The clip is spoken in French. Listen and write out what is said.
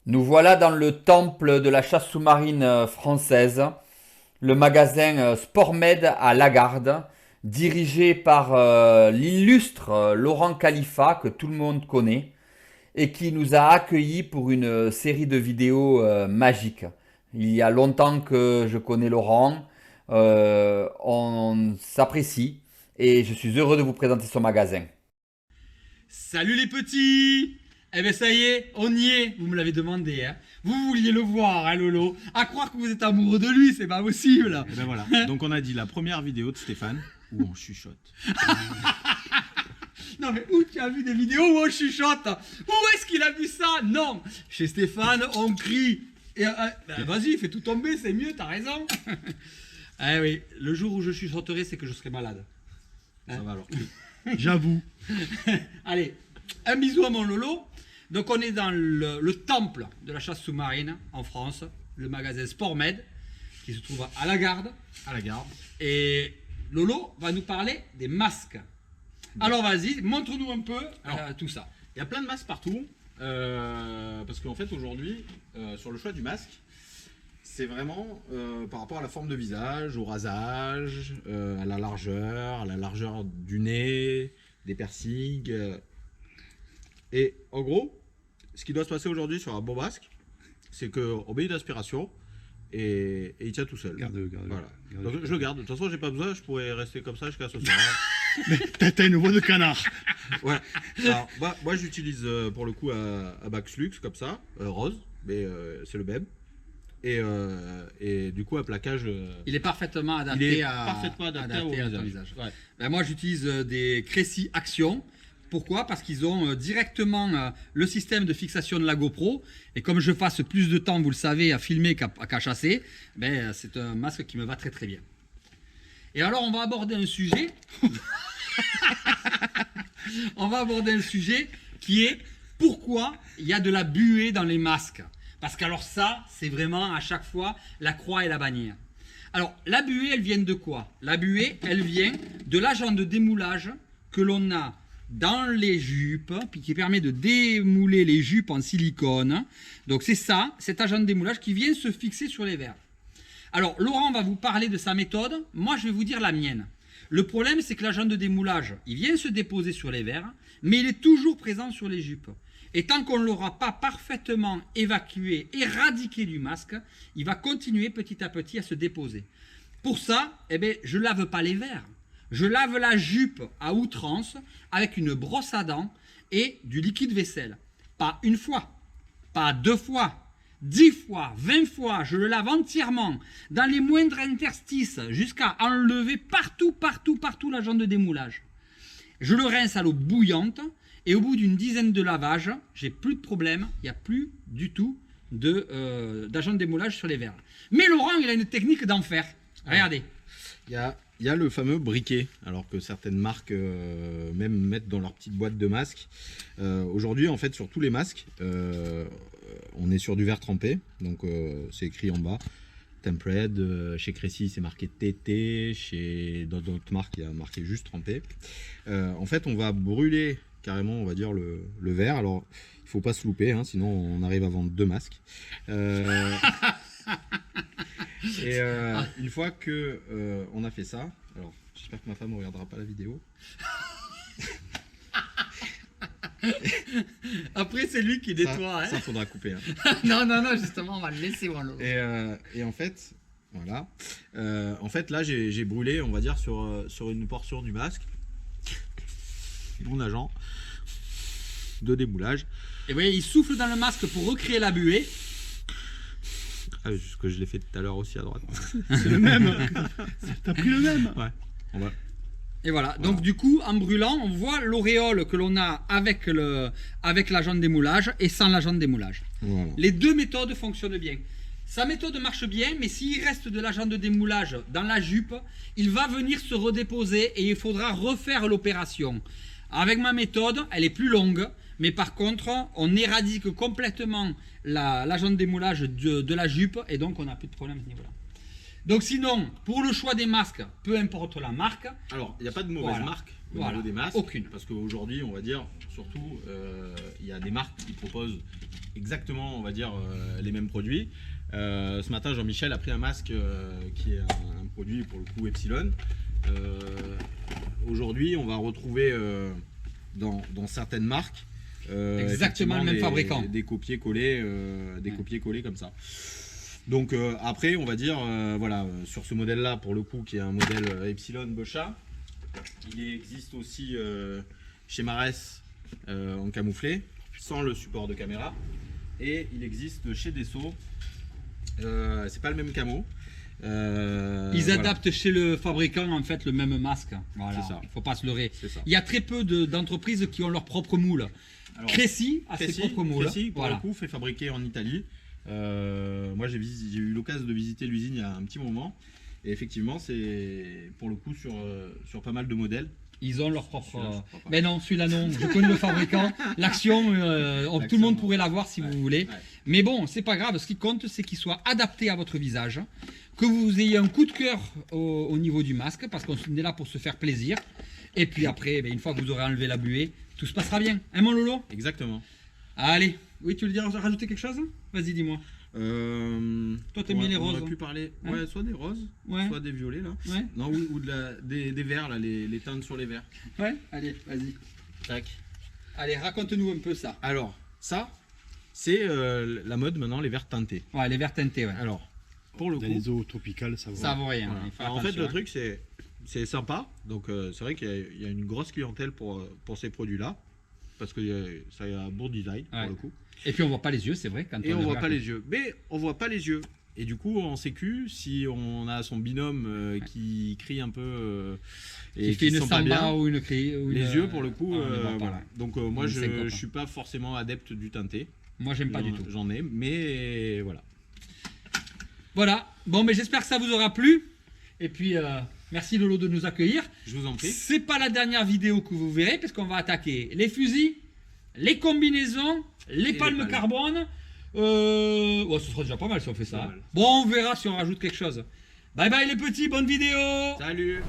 Nous voilà dans le temple de la chasse sous-marine française, le magasin Sportmed à Lagarde, dirigé par l'illustre Laurent Khalifa, que tout le monde connaît, et qui nous a accueillis pour une série de vidéos magiques. Il y a longtemps que je connais Laurent, on s'apprécie, et je suis heureux de vous présenter son magasin. Salut les petits. Eh ben ça y est, on y est. Vous me l'avez demandé, hein. Vous vouliez le voir, hein, Lolo. À croire que vous êtes amoureux de lui, c'est pas possible. Et ben voilà. Donc on a dit la première vidéo de Stéphane où on chuchote. Non mais où tu as vu des vidéos où on chuchote? Où est-ce qu'il a vu ça? Non. Chez Stéphane, on crie. Et ben, vas-y, fais tout tomber, c'est mieux, t'as raison. Eh oui, le jour où je chuchoterai, c'est que je serai malade. Ça va alors. J'avoue. Allez, un bisou à mon Lolo. Donc on est dans le temple de la chasse sous-marine en France, le magasin Sportmed, qui se trouve à Lagarde. À la garde. Et Lolo va nous parler des masques. Alors vas-y, montre-nous un peu tout ça. Il y a plein de masques partout. Parce qu'en fait aujourd'hui, sur le choix du masque, c'est vraiment par rapport à la forme de visage, au rasage, à la largeur du nez, des piercings. Et en gros, ce qui doit se passer aujourd'hui sur un bon masque, c'est qu'on met une aspiration et il tient tout seul. Garde. Voilà. Donc je le garde. De toute façon, j'ai pas besoin, je pourrais rester comme ça jusqu'à ce soir. T'as une voix de canard. Ouais. Alors, moi j'utilise pour le coup un Max Lux comme ça, rose, mais c'est le même. Et du coup, un plaquage. Il est parfaitement Il adapté, est parfaitement adapté au à ton visage. visage. Ouais. Ben, moi j'utilise des Crécy Action. Pourquoi? Parce qu'ils ont directement le système de fixation de la GoPro. Et comme je passe plus de temps, vous le savez, à filmer qu'à chasser, ben, c'est un masque qui me va très très bien. Et alors on va aborder un sujet. On va aborder un sujet qui est pourquoi il y a de la buée dans les masques. Parce qu'alors ça, c'est vraiment à chaque fois la croix et la bannière. Alors la buée, elle vient de quoi? La buée, elle vient de l'agent de démoulage que l'on a dans les jupes, puis qui permet de démouler les jupes en silicone. Donc c'est ça, cet agent de démoulage qui vient se fixer sur les verres. Alors Laurent va vous parler de sa méthode, moi je vais vous dire la mienne. Le problème, c'est que l'agent de démoulage, il vient se déposer sur les verres, mais il est toujours présent sur les jupes. Et tant qu'on ne l'aura pas parfaitement évacué, éradiqué du masque, il va continuer petit à petit à se déposer. Pour ça, eh bien, je ne lave pas les verres. Je lave la jupe à outrance avec une brosse à dents et du liquide vaisselle. Pas une fois, pas deux fois, 10 fois, 20 fois, je le lave entièrement, dans les moindres interstices, jusqu'à enlever partout l'agent de démoulage. Je le rince à l'eau bouillante, et au bout d'une dizaine de lavages, j'ai plus de problème, il n'y a plus du tout d'agent de démoulage sur les verres. Mais Laurent, il a une technique d'enfer. Regardez. Il y a le fameux briquet, alors que certaines marques même mettent dans leur petite boîte de masques. Aujourd'hui, en fait, sur tous les masques, on est sur du verre trempé, donc c'est écrit en bas. Tempered, chez Crécy c'est marqué TT, dans d'autres marques il y a marqué juste trempé. En fait, on va brûler carrément, on va dire, le verre. Alors, il faut pas se louper, hein, sinon on arrive à vendre deux masques. Et une fois que on a fait ça, alors j'espère que ma femme ne regardera pas la vidéo. Après, c'est lui qui nettoie. Ça faudra couper. Hein. Non, justement, on va le laisser, mon Laurent. Et en fait, voilà. En fait, là, j'ai brûlé, on va dire, sur une portion du masque, mon agent de démoulage. Et vous voyez, il souffle dans le masque pour recréer la buée. Ah, ce que je l'ai fait tout à l'heure aussi à droite. C'est le même. T'as pris le même. Ouais. On va. Et voilà. Donc du coup, en brûlant, on voit l'auréole que l'on a avec l'agent de démoulage et sans l'agent de démoulage. Voilà. Les deux méthodes fonctionnent bien. Sa méthode marche bien, mais s'il reste de l'agent de démoulage dans la jupe, il va venir se redéposer et il faudra refaire l'opération. Avec ma méthode, elle est plus longue, mais par contre, on éradique complètement l'agent de démoulage de la jupe et donc on n'a plus de problème à ce niveau-là. Donc sinon, pour le choix des masques, peu importe la marque. Alors, il n'y a pas de mauvaise Voilà. marque au Voilà. niveau des masques. Aucune. Parce qu'aujourd'hui, on va dire, surtout, il y a des marques qui proposent exactement, on va dire, les mêmes produits. Ce matin, Jean-Michel a pris un masque qui est un produit pour le coup Epsilon. Aujourd'hui, on va retrouver dans certaines marques exactement le même fabricant. des copier-coller copier-coller comme ça. Donc après, on va dire, voilà, sur ce modèle-là, pour le coup, qui est un modèle Epsilon Bocha, il existe aussi chez Marès en camouflé, sans le support de caméra, et il existe chez Dassault. C'est pas le même camo. Ils adaptent chez le fabricant en fait le même masque. Voilà, C'est ça. il faut pas se leurrer. C'est ça. Il y a très peu d'entreprises qui ont leur propre moule. Alors, Crécy a ses propres moules. Crécy, pour Voilà. le coup, fait fabriquer en Italie. Moi, j'ai eu l'occasion de visiter l'usine il y a un petit moment. Et effectivement, c'est pour le coup sur pas mal de modèles. Ils ont leur propre. Celui-là, je crois pas. Mais non, celui-là non. Je connais le fabricant. L'action, tout le monde pourrait l'avoir si vous voulez. Ouais. Mais bon, c'est pas grave. Ce qui compte, c'est qu'il soit adapté à votre visage, que vous ayez un coup de cœur au niveau du masque, parce qu'on est là pour se faire plaisir. Et puis après, ben, une fois que vous aurez enlevé la buée, tout se passera bien. Hein, mon Lolo? Exactement. Allez. Oui, tu veux dire rajouter quelque chose? Vas-y, dis-moi. Toi, t'aimes bien les roses, On hein. a pu parler, Hein? ouais, soit des roses, Ouais. soit des violets là. Ouais. Non, ou des verts là, les teintes sur les verts. Ouais. Allez, vas-y. Tac. Allez, raconte-nous un peu ça. Alors, ça, c'est la mode maintenant, les verts teintés. Ouais, les verts teintés, ouais. Alors, pour le Dans coup, les eaux tropicales, ça va. Ça vaut rien. voilà. Il faut Alors, en fait, attention, le hein. truc, c'est sympa. Donc, c'est vrai qu'il y a une grosse clientèle pour ces produits-là. Parce que ça a un bon design, Ouais. pour le coup. Et puis on voit pas les yeux, c'est vrai. Quand Et on le voit regarde. pas les yeux. Mais on voit pas les yeux. Et du coup, en sécu, si on a son binôme qui crie un peu et Qui fait se une sent pas samba bien, ou une cri. Ou les une- yeux pour le coup, Ah, on les voit pas, voilà. là. Donc moi, Une syncope. je suis pas forcément adepte du teinté. Moi, j'aime pas du tout. J'en ai, mais voilà. Voilà. Bon, mais j'espère que ça vous aura plu. Et puis, merci Lolo de nous accueillir. Je vous en prie. C'est pas la dernière vidéo que vous verrez, parce qu'on va attaquer les fusils, les combinaisons, les palmes palmes. carbone. Ouais, ce sera déjà pas mal si on fait ça. Pas hein. mal. Bon, on verra si on rajoute quelque chose. Bye bye les petits, bonne vidéo. Salut.